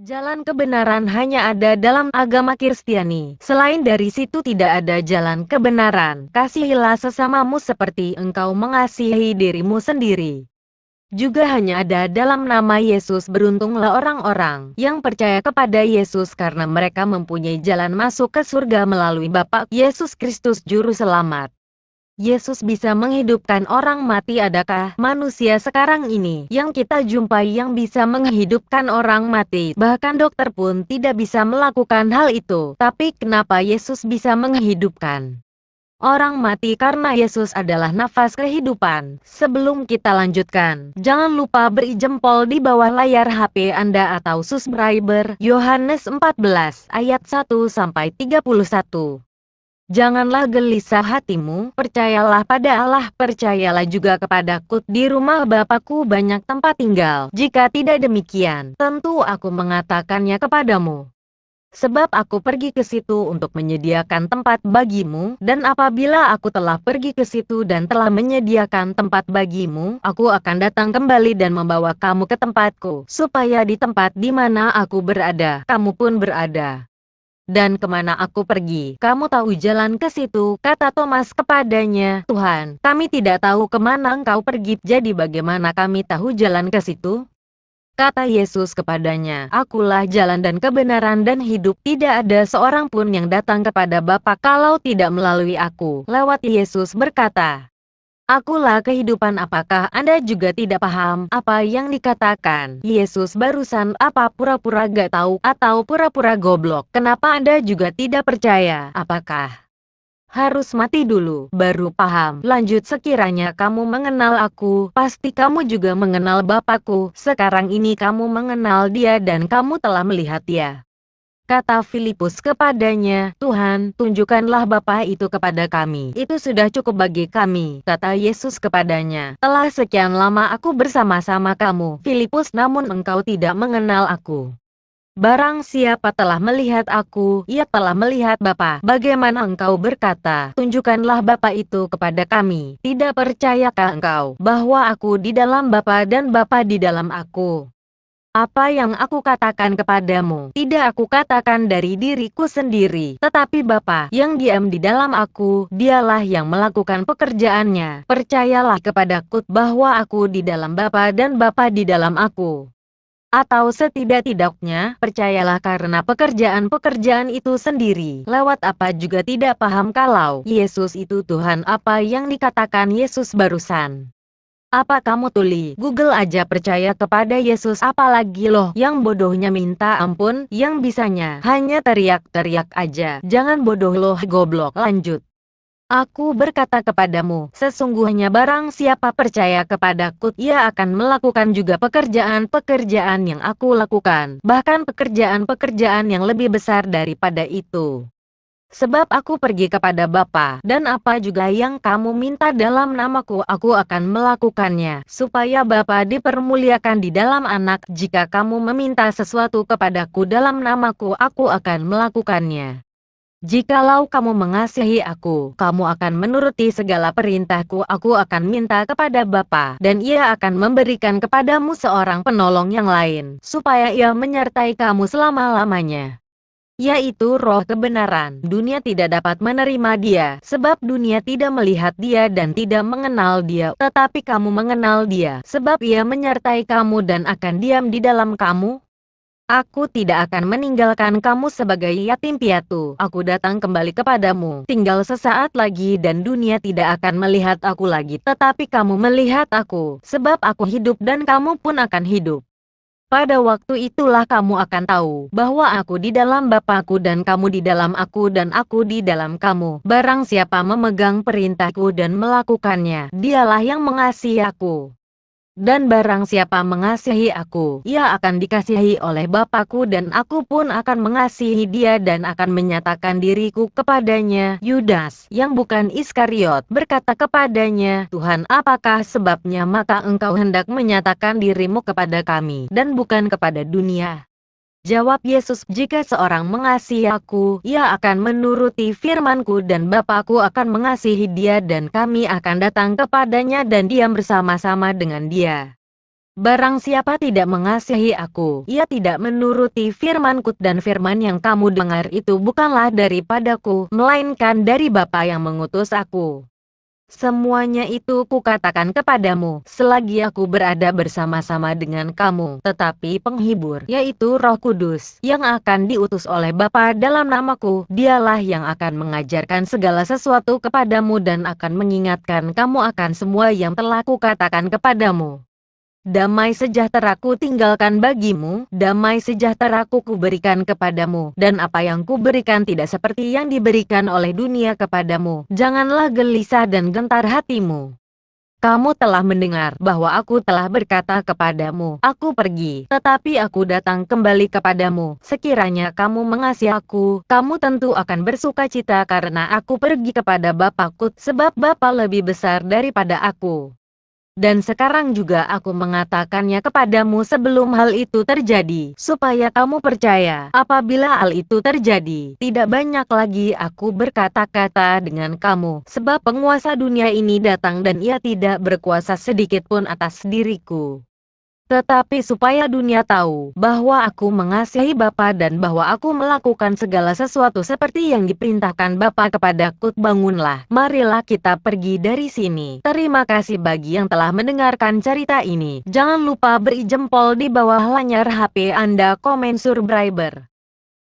Jalan kebenaran hanya ada dalam agama Kristiani. Selain dari situ tidak ada jalan kebenaran. Kasihilah sesamamu seperti engkau mengasihi dirimu sendiri. Juga hanya ada dalam nama Yesus. Beruntunglah orang-orang yang percaya kepada Yesus karena mereka mempunyai jalan masuk ke surga melalui Bapa Yesus Kristus Juru Selamat. Yesus bisa menghidupkan orang mati. Adakah manusia sekarang ini yang kita jumpai yang bisa menghidupkan orang mati? Bahkan dokter pun tidak bisa melakukan hal itu. Tapi kenapa Yesus bisa menghidupkan orang mati? Karena Yesus adalah nafas kehidupan. Sebelum kita lanjutkan, jangan lupa beri jempol di bawah layar HP Anda atau subscriber. Yohanes 14 ayat 1-31. Janganlah gelisah hatimu, percayalah pada Allah, percayalah juga kepadaku. Di rumah Bapakku banyak tempat tinggal. Jika tidak demikian, tentu aku mengatakannya kepadamu. Sebab aku pergi ke situ untuk menyediakan tempat bagimu, dan apabila aku telah pergi ke situ dan telah menyediakan tempat bagimu, aku akan datang kembali dan membawa kamu ke tempatku, supaya di tempat di mana aku berada, kamu pun berada. Dan kemana aku pergi, kamu tahu jalan ke situ, kata Thomas kepadanya. Tuhan, kami tidak tahu kemana engkau pergi, jadi bagaimana kami tahu jalan ke situ? Kata Yesus kepadanya, Akulah jalan dan kebenaran dan hidup. Tidak ada seorang pun yang datang kepada Bapa kalau tidak melalui aku. Lewat Yesus berkata, Akulah kehidupan. Apakah Anda juga tidak paham apa yang dikatakan Yesus barusan? Apa pura-pura gak tahu atau pura-pura goblok? Kenapa Anda juga tidak percaya? Apakah harus mati dulu baru paham? Lanjut, sekiranya kamu mengenal aku, pasti kamu juga mengenal Bapakku. Sekarang ini kamu mengenal Dia dan kamu telah melihat Dia. Kata Filipus kepadanya, Tuhan, tunjukkanlah Bapa itu kepada kami. Itu sudah cukup bagi kami. Kata Yesus kepadanya, telah sekian lama aku bersama-sama kamu, Filipus, namun engkau tidak mengenal aku. Barang siapa telah melihat aku, ia telah melihat Bapa. Bagaimana engkau berkata, tunjukkanlah Bapa itu kepada kami? Tidak percayakah engkau bahwa aku di dalam Bapa dan Bapa di dalam aku? Apa yang aku katakan kepadamu, tidak aku katakan dari diriku sendiri, tetapi Bapa yang diam di dalam aku, dialah yang melakukan pekerjaannya. Percayalah kepadaku bahwa aku di dalam Bapa dan Bapa di dalam aku. Atau setidak-tidaknya, percayalah karena pekerjaan-pekerjaan itu sendiri. Lewat apa juga tidak paham kalau Yesus itu Tuhan. Apa yang dikatakan Yesus barusan? Apa kamu tuli Google aja percaya kepada Yesus? Apalagi loh yang bodohnya minta ampun, yang bisanya hanya teriak-teriak aja. Jangan bodoh loh goblok. Lanjut. Aku berkata kepadamu, sesungguhnya barang siapa percaya kepadaku, ia akan melakukan juga pekerjaan-pekerjaan yang aku lakukan, bahkan pekerjaan-pekerjaan yang lebih besar daripada itu. Sebab aku pergi kepada Bapa, dan apa juga yang kamu minta dalam namaku, aku akan melakukannya, supaya Bapa dipermuliakan di dalam Anak. Jika kamu meminta sesuatu kepadaku dalam namaku, aku akan melakukannya. Jikalau kamu mengasihi aku, kamu akan menuruti segala perintahku. Aku akan minta kepada Bapa, dan Ia akan memberikan kepadamu seorang penolong yang lain, supaya Ia menyertai kamu selama-lamanya, yaitu Roh kebenaran. Dunia tidak dapat menerima Dia, sebab dunia tidak melihat Dia dan tidak mengenal Dia, tetapi kamu mengenal Dia, sebab Ia menyertai kamu dan akan diam di dalam kamu. Aku tidak akan meninggalkan kamu sebagai yatim piatu. Aku datang kembali kepadamu. Tinggal sesaat lagi dan dunia tidak akan melihat aku lagi, tetapi kamu melihat aku, sebab aku hidup dan kamu pun akan hidup. Pada waktu itulah kamu akan tahu bahwa aku di dalam Bapakku dan kamu di dalam aku dan aku di dalam kamu. Barang siapa memegang perintahku dan melakukannya, dialah yang mengasihi aku. Dan barang siapa mengasihi aku, ia akan dikasihi oleh Bapakku dan aku pun akan mengasihi dia dan akan menyatakan diriku kepadanya. Yudas, yang bukan Iskariot, berkata kepadanya, Tuhan, apakah sebabnya maka engkau hendak menyatakan dirimu kepada kami, dan bukan kepada dunia? Jawab Yesus, jika seorang mengasihi aku, ia akan menuruti firman-Ku dan Bapa-Ku akan mengasihi dia dan kami akan datang kepadanya dan diam bersama-sama dengan dia. Barang siapa tidak mengasihi aku, ia tidak menuruti firmanku dan firman yang kamu dengar itu bukanlah daripadaku, melainkan dari Bapa yang mengutus aku. Semuanya itu kukatakan kepadamu, selagi aku berada bersama-sama dengan kamu. Tetapi penghibur, yaitu Roh Kudus, yang akan diutus oleh Bapa dalam namaku, dialah yang akan mengajarkan segala sesuatu kepadamu dan akan mengingatkan kamu akan semua yang telah kukatakan kepadamu. Damai sejahteraku tinggalkan bagimu, damai sejahteraku kuberikan kepadamu, dan apa yang kuberikan tidak seperti yang diberikan oleh dunia kepadamu. Janganlah gelisah dan gentar hatimu. Kamu telah mendengar bahwa aku telah berkata kepadamu, aku pergi, tetapi aku datang kembali kepadamu. Sekiranya kamu mengasihi aku, kamu tentu akan bersukacita karena aku pergi kepada Bapakku, sebab Bapa lebih besar daripada aku. Dan sekarang juga aku mengatakannya kepadamu sebelum hal itu terjadi, supaya kamu percaya. Apabila hal itu terjadi, tidak banyak lagi aku berkata-kata dengan kamu, sebab penguasa dunia ini datang dan ia tidak berkuasa sedikit pun atas diriku. Tetapi supaya dunia tahu bahwa aku mengasihi Bapa dan bahwa aku melakukan segala sesuatu seperti yang diperintahkan Bapa kepadaku, bangunlah, marilah kita pergi dari sini. Terima kasih bagi yang telah mendengarkan cerita ini. Jangan lupa beri jempol di bawah layar HP Anda, komen subscriber.